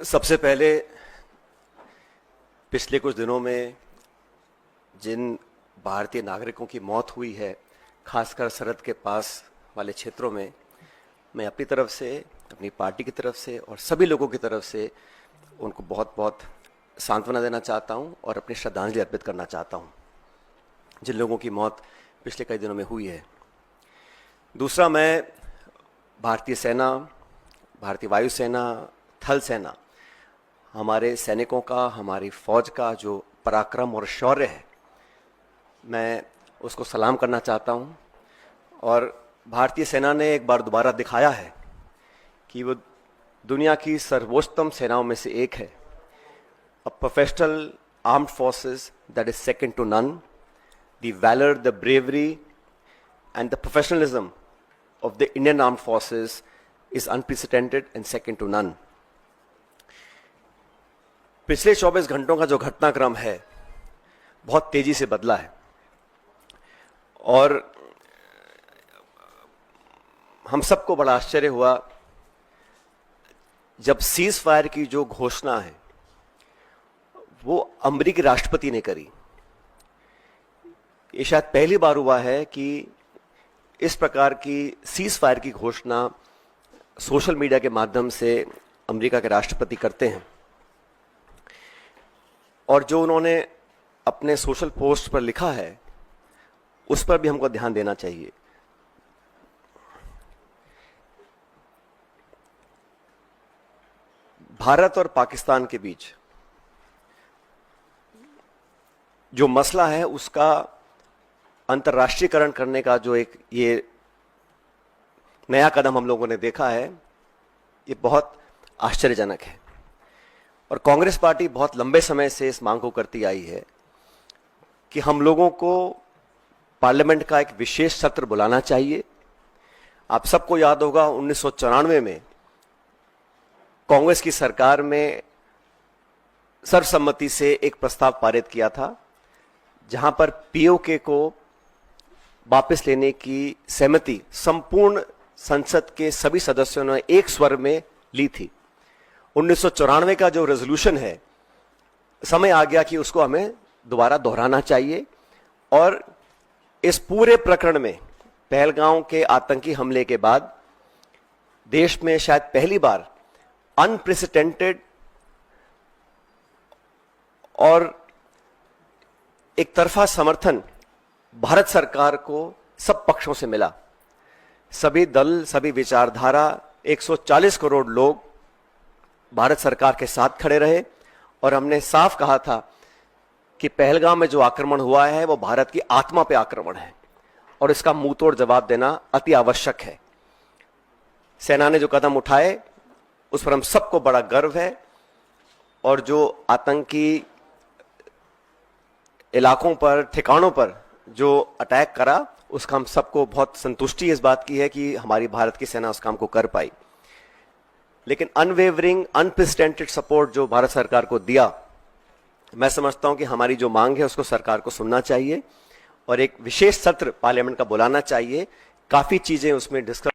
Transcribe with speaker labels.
Speaker 1: सबसे पहले पिछले कुछ दिनों में जिन भारतीय नागरिकों की मौत हुई है, खासकर सरहद के पास वाले क्षेत्रों में, मैं अपनी तरफ से, अपनी पार्टी की तरफ से और सभी लोगों की तरफ से उनको बहुत बहुत सांत्वना देना चाहता हूं और अपनी श्रद्धांजलि अर्पित करना चाहता हूं जिन लोगों की मौत पिछले कई दिनों में हुई है। दूसरा, मैं भारतीय सेना, भारतीय वायुसेना, थल सेना, हमारे सैनिकों का, हमारी फौज का जो पराक्रम और शौर्य है, मैं उसको सलाम करना चाहता हूं। और भारतीय सेना ने एक बार दोबारा दिखाया है कि वो दुनिया की सर्वोच्चतम सेनाओं में से एक है। A professional armed forces that is second to none. The valour, the bravery and the professionalism of the Indian Armed Forces is unprecedented and second to none. पिछले 24 घंटों का जो घटनाक्रम है बहुत तेजी से बदला है और हम सबको बड़ा आश्चर्य हुआ जब सीज फायर की जो घोषणा है वो अमेरिकी राष्ट्रपति ने करी। ये शायद पहली बार हुआ है कि इस प्रकार की सीज फायर की घोषणा सोशल मीडिया के माध्यम से अमेरिका के राष्ट्रपति करते हैं। और जो उन्होंने अपने सोशल पोस्ट पर लिखा है उस पर भी हमको ध्यान देना चाहिए। भारत और पाकिस्तान के बीच जो मसला है उसका अंतर्राष्ट्रीयकरण करने का जो एक ये नया कदम हम लोगों ने देखा है, ये बहुत आश्चर्यजनक है। और कांग्रेस पार्टी बहुत लंबे समय से इस मांग को करती आई है कि हम लोगों को पार्लियामेंट का एक विशेष सत्र बुलाना चाहिए। आप सबको याद होगा 1994 में कांग्रेस की सरकार में सर्वसम्मति से एक प्रस्ताव पारित किया था जहां पर पीओके को वापस लेने की सहमति संपूर्ण संसद के सभी सदस्यों ने एक स्वर में ली थी। 1994 का जो रेजोल्यूशन है, समय आ गया कि उसको हमें दोबारा दोहराना चाहिए। और इस पूरे प्रकरण में पहलगांव के आतंकी हमले के बाद देश में शायद पहली बार अनप्रेसिडेंटेड और एक तरफा समर्थन भारत सरकार को सब पक्षों से मिला। सभी दल, सभी विचारधारा, 140 करोड़ लोग भारत सरकार के साथ खड़े रहे और हमने साफ कहा था कि पहलगाम में जो आक्रमण हुआ है वो भारत की आत्मा पे आक्रमण है और इसका मुंह तोड़ जवाब देना अति आवश्यक है। सेना ने जो कदम उठाए उस पर हम सबको बड़ा गर्व है और जो आतंकी इलाकों पर, ठिकानों पर जो अटैक करा उसका हम सबको बहुत संतुष्टि इस बात की है कि हमारी भारत की सेना उस काम को कर पाई। लेकिन अनवेवरिंग, अनप्रेसिडेंटेड सपोर्ट जो भारत सरकार को दिया, मैं समझता हूं कि हमारी जो मांग है उसको सरकार को सुनना चाहिए और एक विशेष सत्र पार्लियामेंट का बुलाना चाहिए। काफी चीजें उसमें डिस्कस